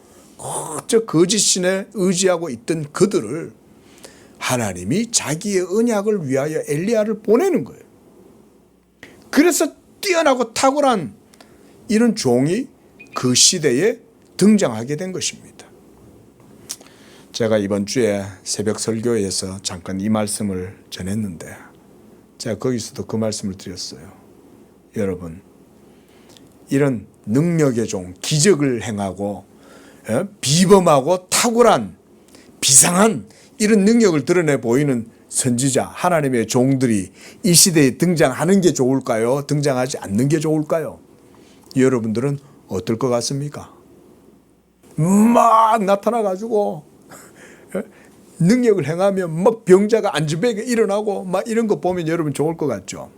저 거짓신에 의지하고 있던 그들을 하나님이 자기의 언약을 위하여 엘리야를 보내는 거예요. 그래서 뛰어나고 탁월한 이런 종이 그 시대에 등장하게 된 것입니다. 제가 이번 주에 새벽 설교에서 잠깐 이 말씀을 전했는데 제가 거기서도 그 말씀을 드렸어요. 여러분, 이런 능력의 종, 기적을 행하고 비범하고 탁월한 비상한 이런 능력을 드러내 보이는 선지자, 하나님의 종들이 이 시대에 등장하는 게 좋을까요? 등장하지 않는 게 좋을까요? 여러분들은 어떨 것 같습니까? 막 나타나가지고 능력을 행하면 막 병자가 안전하게 일어나고 막 이런 거 보면 여러분 좋을 것 같죠?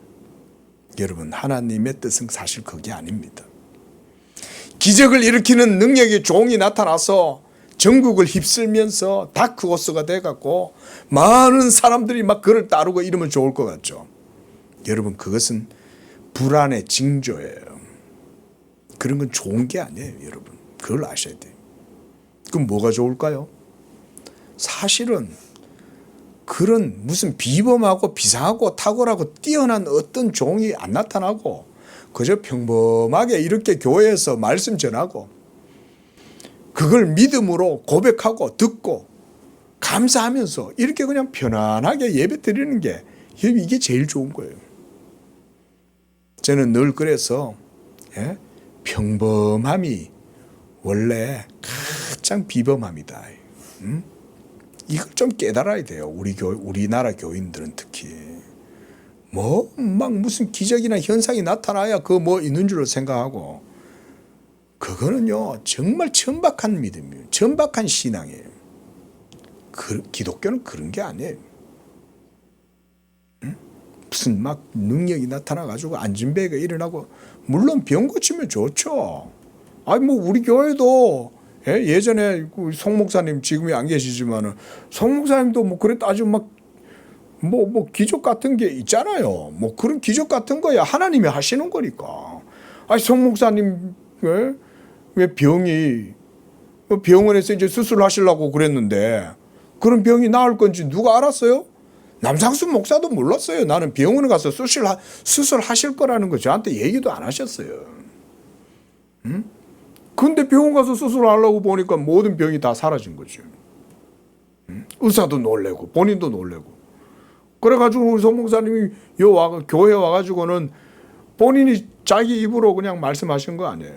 여러분, 하나님의 뜻은 사실 그게 아닙니다. 기적을 일으키는 능력의 종이 나타나서 전국을 휩쓸면서 다크호스가 돼갖고 많은 사람들이 막 그를 따르고 이러면 좋을 것 같죠? 여러분, 그것은 불안의 징조예요. 그런 건 좋은 게 아니에요, 여러분. 그걸 아셔야 돼요. 그럼 뭐가 좋을까요? 사실은 그런 무슨 비범하고 비상하고 탁월하고 뛰어난 어떤 종이 안 나타나고 그저 평범하게 이렇게 교회에서 말씀 전하고 그걸 믿음으로 고백하고 듣고 감사하면서 이렇게 그냥 편안하게 예배 드리는 게 이게 제일 좋은 거예요. 저는 늘 그래서 평범함이 원래 가장 비범함이다. 이걸 좀 깨달아야 돼요. 우리나라 교인들은 특히. 막 무슨 기적이나 현상이 나타나야 그 뭐 있는 줄로 생각하고 그거는요 정말 천박한 믿음이에요. 천박한 신앙이에요. 기독교는 그런 게 아니에요. 무슨 막 능력이 나타나가지고 안진배가 일어나고 물론 병 고치면 좋죠. 아니 뭐 우리 교회도 예전에 송 목사님 지금이 안 계시지만은 송 목사님도 뭐 그래 아주 막 뭐 기적 같은 게 있잖아요. 뭐 그런 기적 같은 거야 하나님이 하시는 거니까. 아니 송 목사님 왜 병이 병원에서 이제 수술하시려고 그랬는데 그런 병이 나을 건지 누가 알았어요? 남상순 목사도 몰랐어요. 나는 병원에 가서 수술하실 거라는 거 저한테 얘기도 안 하셨어요. 근데 병원 가서 수술하려고 보니까 모든 병이 다 사라진 거죠. 의사도 놀래고 본인도 놀래고. 그래가지고 우리 송 목사님이 교회에 와가지고는 본인이 자기 입으로 그냥 말씀하신 거 아니에요.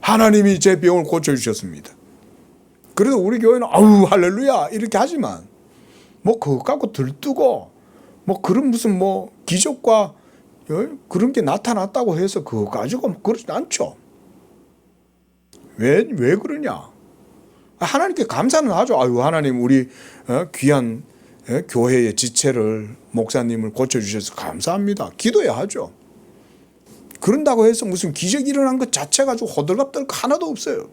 하나님이 제 병을 고쳐주셨습니다. 그래도 우리 교회는 아우 할렐루야 이렇게 하지만 뭐 그것 갖고 들뜨고 뭐 그런 무슨 뭐 기적과 그런 게 나타났다고 해서 그거 가지고 그러진 않죠. 왜 그러냐? 하나님께 감사는 하죠. 아유 하나님 우리 귀한 교회의 지체를 목사님을 고쳐주셔서 감사합니다. 기도해야 하죠. 그런다고 해서 무슨 기적이 일어난 것 자체 가지고 호들갑들 하나도 없어요.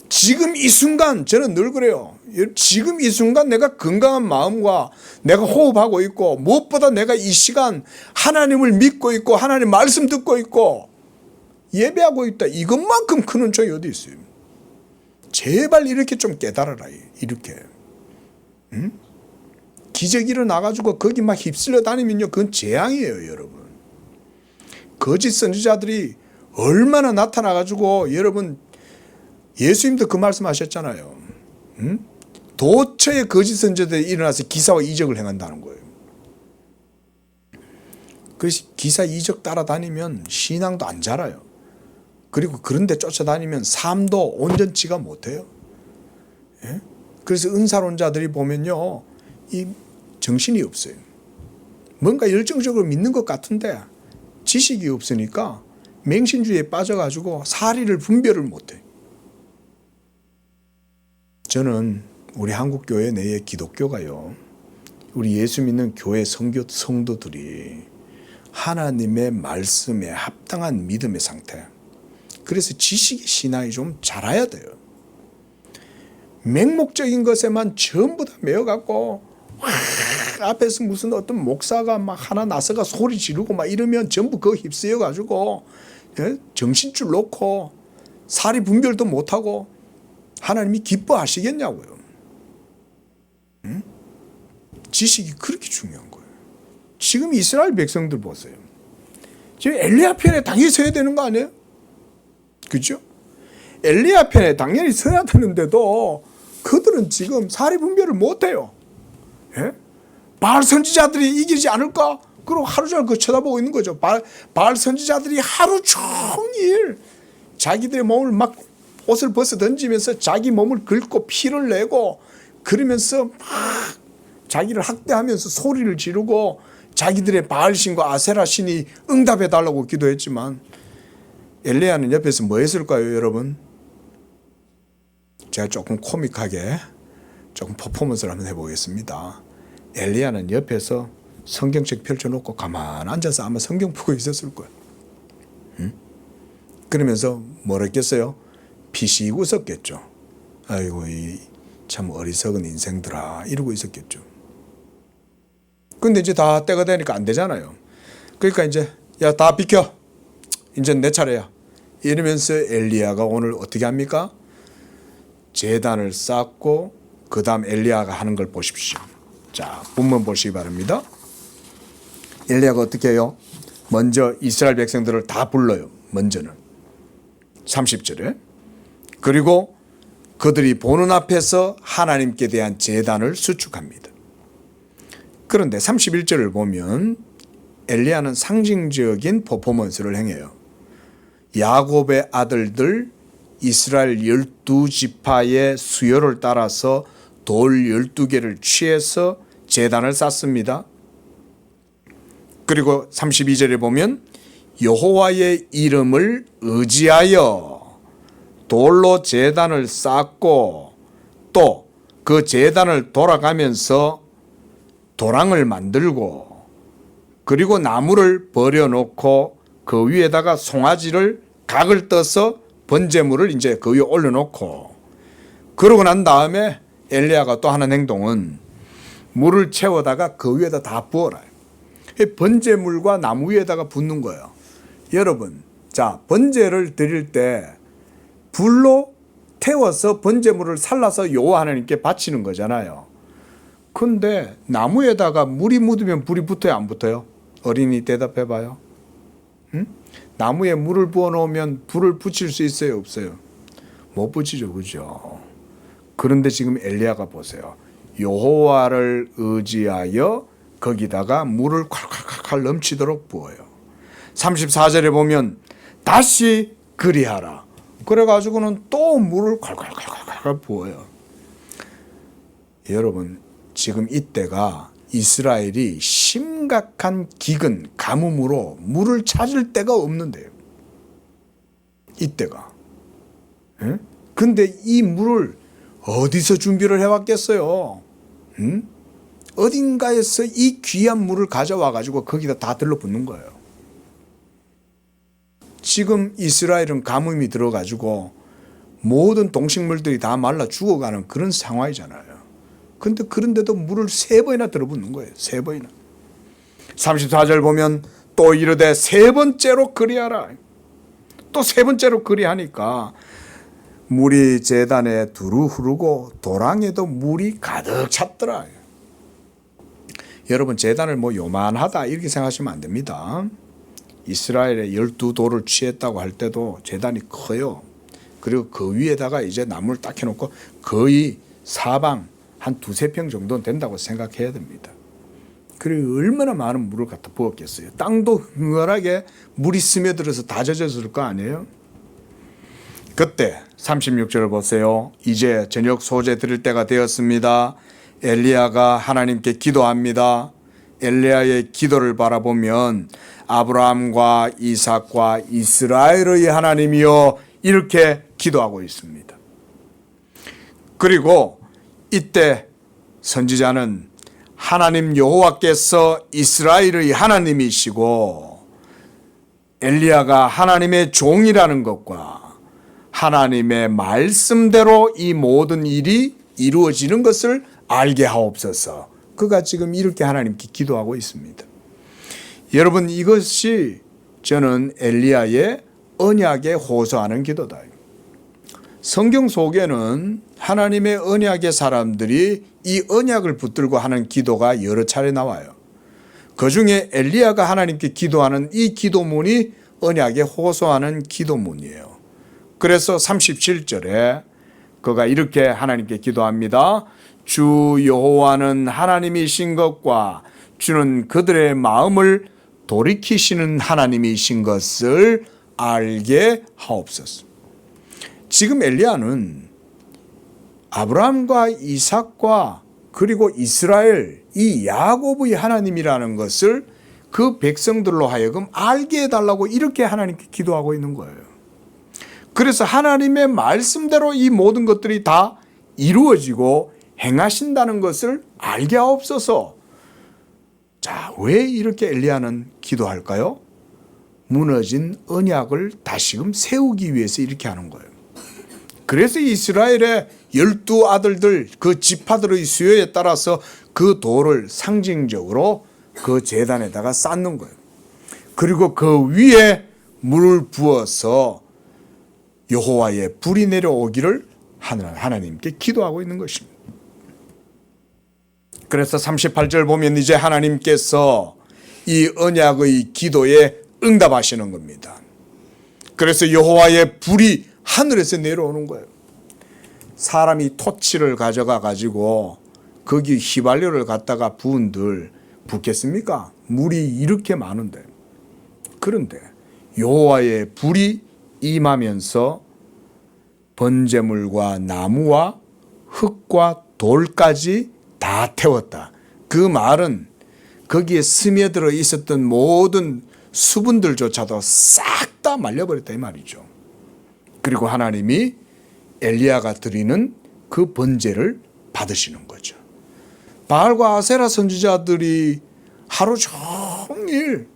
지금 이 순간 저는 늘 그래요. 지금 이 순간 내가 건강한 마음과 내가 호흡하고 있고 무엇보다 내가 이 시간 하나님을 믿고 있고 하나님 말씀 듣고 있고 예배하고 있다. 이것만큼 큰 은총이 어디 있어요. 제발 이렇게 좀 깨달아라. 이렇게. 기적이 일어나가지고 거기 막 휩쓸려 다니면요. 그건 재앙이에요, 여러분. 거짓 선지자들이 얼마나 나타나가지고 여러분 예수님도 그 말씀하셨잖아요. 도처에 거짓 선지자들이 일어나서 기사와 이적을 행한다는 거예요. 그래서 기사 이적 따라다니면 신앙도 안 자라요. 그리고 그런데 쫓아다니면 삶도 온전치가 못해요. 예? 그래서 은사론자들이 보면요, 이 정신이 없어요. 뭔가 열정적으로 믿는 것 같은데 지식이 없으니까 맹신주의에 빠져가지고 사리를 분별을 못해요. 저는 우리 한국교회 내에 기독교가요, 우리 예수 믿는 교회 성도들이 하나님의 말씀에 합당한 믿음의 상태, 그래서 지식의 신앙이 좀 자라야 돼요. 맹목적인 것에만 전부 다 매여갖고 앞에서 무슨 어떤 목사가 막 하나 나서가 소리 지르고 막 이러면 전부 그거 휩쓰여가지고 정신줄 놓고 사리 분별도 못하고 하나님이 기뻐하시겠냐고요. 응? 지식이 그렇게 중요한 거예요. 지금 이스라엘 백성들 보세요. 지금 엘리야 편에 당연히 서야 되는 거 아니에요? 그죠? 엘리야 편에 당연히 서야 되는데도 그들은 지금 사리 분별을 못해요. 예? 바알 선지자들이 이기지 않을까? 그리고 하루 종일 그거 쳐다보고 있는 거죠. 바알 선지자들이 하루 종일 자기들의 몸을 막 옷을 벗어 던지면서 자기 몸을 긁고 피를 내고 그러면서 막 자기를 학대하면서 소리를 지르고 자기들의 바알신과 아세라신이 응답해 달라고 기도했지만 엘리야는 옆에서 뭐 했을까요, 여러분? 제가 조금 코믹하게 조금 퍼포먼스를 한번 해보겠습니다. 엘리야는 옆에서 성경책 펼쳐놓고 가만 앉아서 아마 성경 보고 있었을 거예요. 그러면서 뭐라 했겠어요? 피식 웃었겠죠. 아이고, 참 어리석은 인생들아, 이러고 있었겠죠. 근데 이제 다 때가 되니까 안 되잖아요. 그러니까 이제 야, 다 비켜, 이제 내 차례야, 이러면서 엘리야가 오늘 어떻게 합니까? 제단을 쌓고 그 다음 엘리야가 하는 걸 보십시오. 자, 본문 보시기 바랍니다. 엘리야가 어떻게 해요? 먼저 이스라엘 백성들을 다 불러요. 먼저는 30절에. 그리고 그들이 보는 앞에서 하나님께 대한 제단을 수축합니다. 그런데 31절을 보면 엘리야는 상징적인 퍼포먼스를 행해요. 야곱의 아들들 이스라엘 12지파의 수요를 따라서 돌 12개를 취해서 제단을 쌓습니다. 그리고 32절에 보면 여호와의 이름을 의지하여 돌로 제단을 쌓고 또 그 제단을 돌아가면서 도랑을 만들고 그리고 나무를 버려놓고 그 위에다가 송아지를 각을 떠서 번제물을 이제 그 위에 올려놓고 그러고 난 다음에 엘리야가 또 하는 행동은 물을 채워다가 그 위에다 다 부어라요. 번제물과 나무 위에다가 붓는 거예요. 여러분, 자, 번제를 드릴 때 불로 태워서 번제물을 살라서 여호와 하나님께 바치는 거잖아요. 근데 나무에다가 물이 묻으면 불이 붙어요, 안 붙어요? 어린이 대답해 봐요. 응? 나무에 물을 부어 놓으면 불을 붙일 수 있어요, 없어요? 못 붙이죠, 그죠? 그런데 지금 엘리야가 보세요. 여호와를 의지하여 거기다가 물을 콸콸콸 넘치도록 부어요. 34절에 보면 다시 그리하라. 그래가지고는 또 물을 콸콸콸콸 부어요. 여러분, 지금 이때가 이스라엘이 심각한 기근, 가뭄으로 물을 찾을 데가 없는데요. 이때가. 예? 근데 이 물을 어디서 준비를 해왔겠어요? 응? 어딘가에서 이 귀한 물을 가져와 가지고 거기다 다 들러붙는 거예요. 지금 이스라엘은 가뭄이 들어가지고 모든 동식물들이 다 말라 죽어가는 그런 상황이잖아요. 근데 그런데도 물을 3번이나 들어붙는 거예요. 3번이나. 34절 보면 또 이르되 3번째로 그리하라. 또 3번째로 그리하니까 물이 제단에 두루 흐르고 도랑에도 물이 가득 찼더라. 여러분, 제단을 뭐 요만하다 이렇게 생각하시면 안 됩니다. 이스라엘의 12돌을 취했다고 할 때도 제단이 커요. 그리고 그 위에다가 이제 나무를 딱 해놓고 거의 사방 한 2-3평 정도는 된다고 생각해야 됩니다. 그리고 얼마나 많은 물을 갖다 부었겠어요. 땅도 흥건하게 물이 스며들어서 다 젖었을 거 아니에요. 그때 36절을 보세요. 이제 저녁 소재 드릴 때가 되었습니다. 엘리야가 하나님께 기도합니다. 엘리야의 기도를 바라보면 아브라함과 이삭과 이스라엘의 하나님이여 이렇게 기도하고 있습니다. 그리고 이때 선지자는 하나님 여호와께서 이스라엘의 하나님이시고 엘리야가 하나님의 종이라는 것과 하나님의 말씀대로 이 모든 일이 이루어지는 것을 알게 하옵소서. 그가 지금 이렇게 하나님께 기도하고 있습니다. 여러분, 이것이 저는 엘리야의 언약에 호소하는 기도다. 성경 속에는 하나님의 언약의 사람들이 이 언약을 붙들고 하는 기도가 여러 차례 나와요. 그중에 엘리야가 하나님께 기도하는 이 기도문이 언약에 호소하는 기도문이에요. 그래서 37절에 그가 이렇게 하나님께 기도합니다. 주 여호와는 하나님이신 것과 주는 그들의 마음을 돌이키시는 하나님이신 것을 알게 하옵소서. 지금 엘리야는 아브라함과 이삭과 그리고 이스라엘 이 야곱의 하나님이라는 것을 그 백성들로 하여금 알게 해달라고 이렇게 하나님께 기도하고 있는 거예요. 그래서 하나님의 말씀대로 이 모든 것들이 다 이루어지고 행하신다는 것을 알게 하옵소서. 자, 왜 이렇게 엘리야는 기도할까요? 무너진 언약을 다시금 세우기 위해서 이렇게 하는 거예요. 그래서 이스라엘의 12아들들 그 지파들의 수요에 따라서 그 돌을 상징적으로 그 제단에다가 쌓는 거예요. 그리고 그 위에 물을 부어서 여호와의 불이 내려오기를 하나님께 기도하고 있는 것입니다. 그래서 38절 보면 이제 하나님께서 이 언약의 기도에 응답하시는 겁니다. 그래서 여호와의 불이 하늘에서 내려오는 거예요. 사람이 토치를 가져가 가지고 거기 휘발유를 갖다가 부은들 붓겠습니까? 물이 이렇게 많은데. 그런데 여호와의 불이 임하면서 번제물과 나무와 흙과 돌까지 다 태웠다. 그 말은 거기에 스며들어 있었던 모든 수분들조차도 싹 다 말려버렸다 이 말이죠. 그리고 하나님이 엘리야가 드리는 그 번제를 받으시는 거죠. 바알과 아세라 선지자들이 하루 종일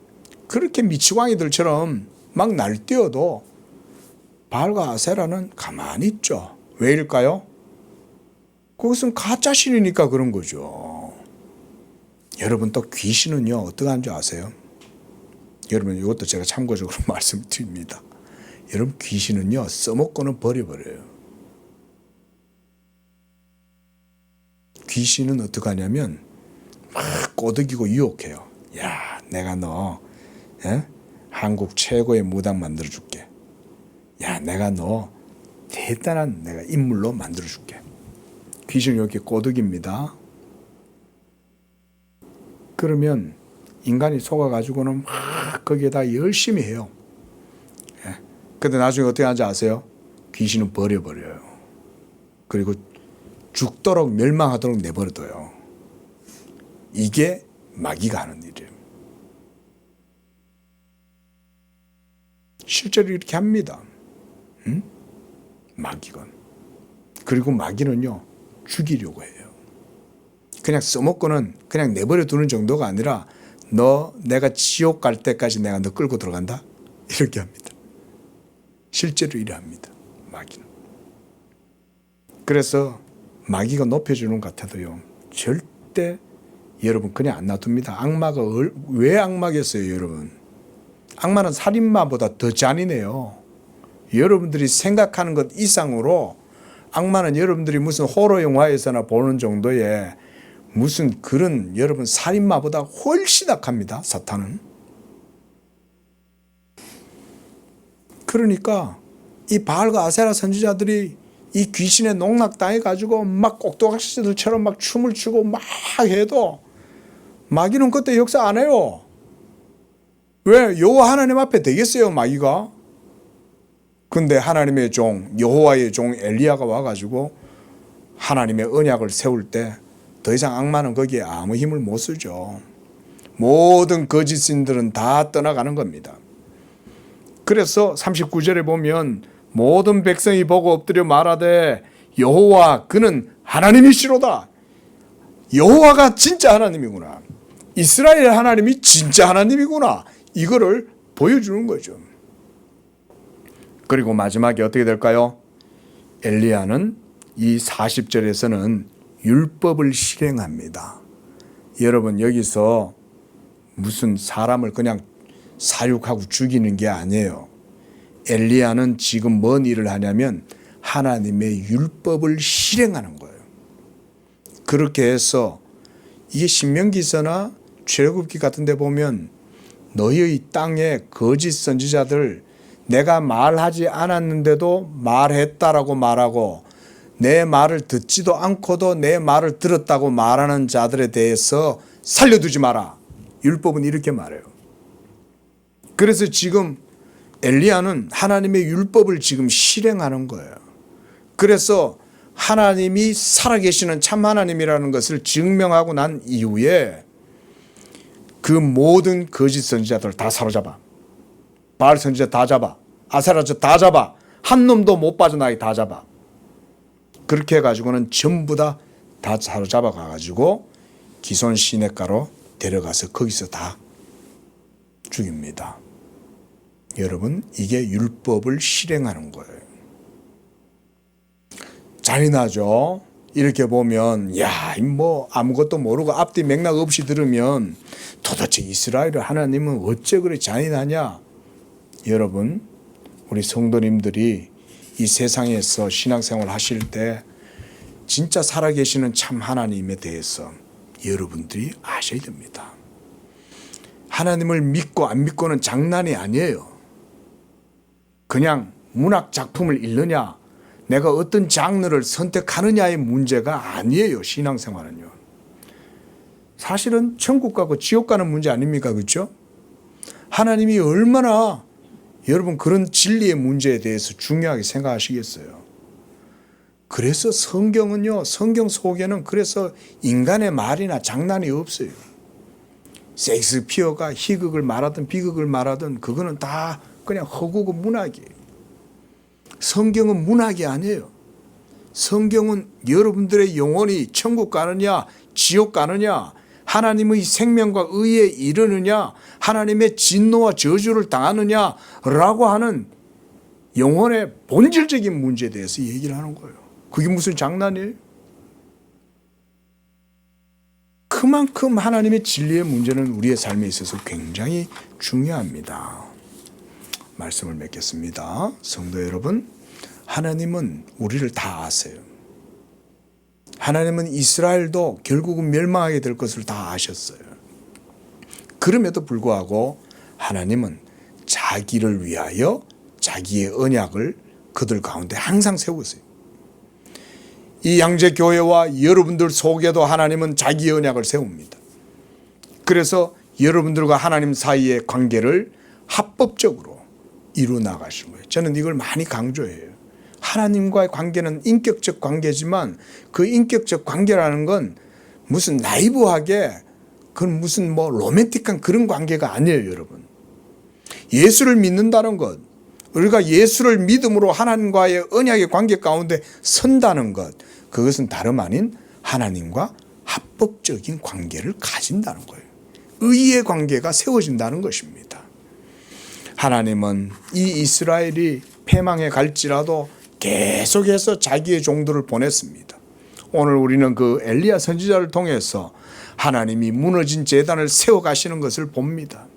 그렇게 미치광이들처럼 막 날뛰어도 바알과 아세라는 가만히 있죠. 왜일까요? 그것은 가짜 신이니까 그런 거죠. 여러분, 또 귀신은요 어떻게 하는 줄 아세요? 여러분, 이것도 제가 참고적으로 말씀드립니다. 여러분, 귀신은요 써먹고는 버려버려요. 귀신은 어떻게 하냐면 막 꼬드기고 유혹해요. 야, 내가 너 한국 최고의 무당 만들어줄게. 야, 내가 너 대단한 내가 인물로 만들어줄게. 귀신이 이렇게 꼬드깁니다. 그러면 인간이 속아가지고는 막 거기에다 열심히 해요. 근데 나중에 어떻게 하는지 아세요? 귀신은 버려버려요. 그리고 죽도록 멸망하도록 내버려둬요. 이게 마귀가 하는 일이에요. 실제로 이렇게 합니다. 마귀가. 그리고 마귀는요 죽이려고 해요. 그냥 써먹고는 그냥 내버려 두는 정도가 아니라 내가 지옥 갈 때까지 내가 너 끌고 들어간다? 이렇게 합니다. 실제로 이래 합니다. 마귀는. 그래서 마귀가 높여주는 것 같아도요 절대 여러분 그냥 안 놔둡니다. 악마가 왜 악마겠어요 여러분? 악마는 살인마보다 더 잔인해요. 여러분들이 생각하는 것 이상으로 악마는 여러분들이 무슨 호러 영화에서나 보는 정도의 무슨 그런 여러분 살인마보다 훨씬 악합니다. 사탄은. 그러니까 이 바알과 아세라 선지자들이 이 귀신에 농락당해 가지고 막 꼭두각시들처럼 막 춤을 추고 막 해도 마귀는 그때 역사 안 해요. 왜? 여호와 하나님 앞에 되겠어요, 마귀가? 근데 하나님의 종, 여호와의 종 엘리야가 와가지고 하나님의 언약을 세울 때 더 이상 악마는 거기에 아무 힘을 못 쓰죠. 모든 거짓신들은 다 떠나가는 겁니다. 그래서 39절에 보면 모든 백성이 보고 엎드려 말하되 여호와 그는 하나님이시로다. 여호와가 진짜 하나님이구나. 이스라엘 하나님이 진짜 하나님이구나. 이거를 보여주는 거죠. 그리고 마지막에 어떻게 될까요? 엘리야는 이 40절에서는 율법을 실행합니다. 여러분 여기서 무슨 사람을 그냥 사육하고 죽이는 게 아니에요. 엘리야는 지금 뭔 일을 하냐면 하나님의 율법을 실행하는 거예요. 그렇게 해서 이게 신명기서나 출애굽기 같은 데 보면 너희의 땅에 거짓 선지자들 내가 말하지 않았는데도 말했다라고 말하고 내 말을 듣지도 않고도 내 말을 들었다고 말하는 자들에 대해서 살려두지 마라. 율법은 이렇게 말해요. 그래서 지금 엘리야는 하나님의 율법을 지금 실행하는 거예요. 그래서 하나님이 살아계시는 참 하나님이라는 것을 증명하고 난 이후에 그 모든 거짓 선지자들을 다 사로잡아. 바알 선지자 다 잡아. 아세라 다 잡아. 한 놈도 못 빠져나게 다 잡아. 그렇게 해가지고는 전부 다 사로잡아 가가지고 기손 시냇가로 데려가서 거기서 다 죽입니다. 여러분 이게 율법을 실행하는 거예요. 잔인하죠. 이렇게 보면 뭐 아무것도 모르고 앞뒤 맥락 없이 들으면 도대체 이스라엘 하나님은 어째 그리 잔인하냐. 여러분 우리 성도님들이 이 세상에서 신앙생활 하실 때 진짜 살아계시는 참 하나님에 대해서 여러분들이 아셔야 됩니다. 하나님을 믿고 안 믿고는 장난이 아니에요. 그냥 문학 작품을 읽느냐 내가 어떤 장르를 선택하느냐의 문제가 아니에요. 신앙생활은요. 사실은 천국 가고 지옥 가는 문제 아닙니까? 그렇죠? 하나님이 얼마나 여러분 그런 진리의 문제에 대해서 중요하게 생각하시겠어요. 그래서 성경은요. 성경 속에는 그래서 인간의 말이나 장난이 없어요. 셰익스피어가 희극을 말하든 비극을 말하든 그거는 다 그냥 허구고 문학이에요. 성경은 문학이 아니에요. 성경은 여러분들의 영혼이 천국 가느냐 지옥 가느냐 하나님의 생명과 의에 이르느냐 하나님의 진노와 저주를 당하느냐라고 하는 영혼의 본질적인 문제에 대해서 얘기를 하는 거예요. 그게 무슨 장난이에요? 그만큼 하나님의 진리의 문제는 우리의 삶에 있어서 굉장히 중요합니다. 말씀을 맺겠습니다. 성도 여러분, 하나님은 우리를 다 아세요. 하나님은 이스라엘도 결국은 멸망하게 될 것을 다 아셨어요. 그럼에도 불구하고 하나님은 자기를 위하여 자기의 언약을 그들 가운데 항상 세우세요. 이 양재교회와 여러분들 속에도 하나님은 자기의 언약을 세웁니다. 그래서 여러분들과 하나님 사이의 관계를 합법적으로 이루 나가신 거예요. 저는 이걸 많이 강조해요. 하나님과의 관계는 인격적 관계지만 그 인격적 관계라는 건 무슨 나이브하게 그건 무슨 뭐 로맨틱한 그런 관계가 아니에요, 여러분. 예수를 믿는다는 것, 우리가 예수를 믿음으로 하나님과의 언약의 관계 가운데 선다는 것, 그것은 다름 아닌 하나님과 합법적인 관계를 가진다는 거예요. 의의 관계가 세워진다는 것입니다. 하나님은 이 이스라엘이 패망해 갈지라도 계속해서 자기의 종들을 보냈습니다. 오늘 우리는 그 엘리야 선지자를 통해서 하나님이 무너진 제단을 세워가시는 것을 봅니다.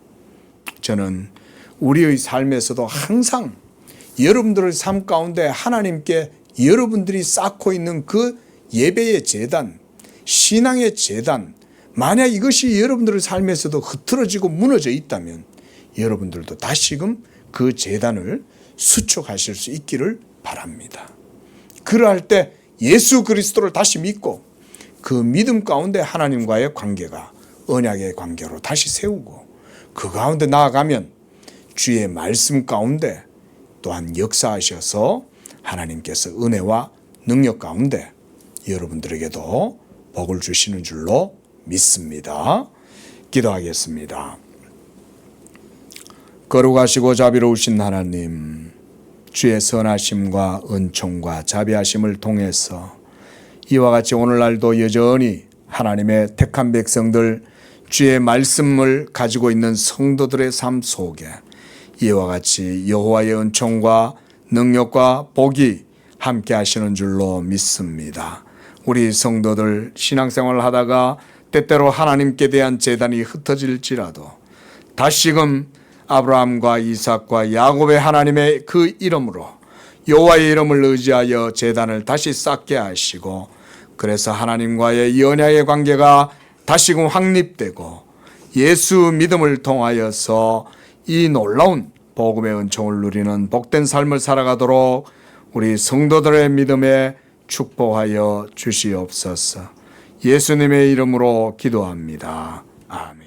저는 우리의 삶에서도 항상 여러분들의 삶 가운데 하나님께 여러분들이 쌓고 있는 그 예배의 제단, 신앙의 제단, 만약 이것이 여러분들의 삶에서도 흐트러지고 무너져 있다면 여러분들도 다시금 그 제단을 수축하실 수 있기를 바랍니다. 그러할 때 예수 그리스도를 다시 믿고 그 믿음 가운데 하나님과의 관계가 언약의 관계로 다시 세우고 그 가운데 나아가면 주의 말씀 가운데 또한 역사하셔서 하나님께서 은혜와 능력 가운데 여러분들에게도 복을 주시는 줄로 믿습니다. 기도하겠습니다. 거룩하시고 자비로우신 하나님, 주의 선하심과 은총과 자비하심을 통해서 이와 같이 오늘날도 여전히 하나님의 택한 백성들, 주의 말씀을 가지고 있는 성도들의 삶 속에 이와 같이 여호와의 은총과 능력과 복이 함께 하시는 줄로 믿습니다. 우리 성도들 신앙생활을 하다가 때때로 하나님께 대한 제단이 흩어질지라도 다시금 아브라함과 이삭과 야곱의 하나님의 그 이름으로 여호와의 이름을 의지하여 제단을 다시 쌓게 하시고 그래서 하나님과의 연약의 관계가 다시금 확립되고 예수 믿음을 통하여서 이 놀라운 복음의 은총을 누리는 복된 삶을 살아가도록 우리 성도들의 믿음에 축복하여 주시옵소서. 예수님의 이름으로 기도합니다. 아멘.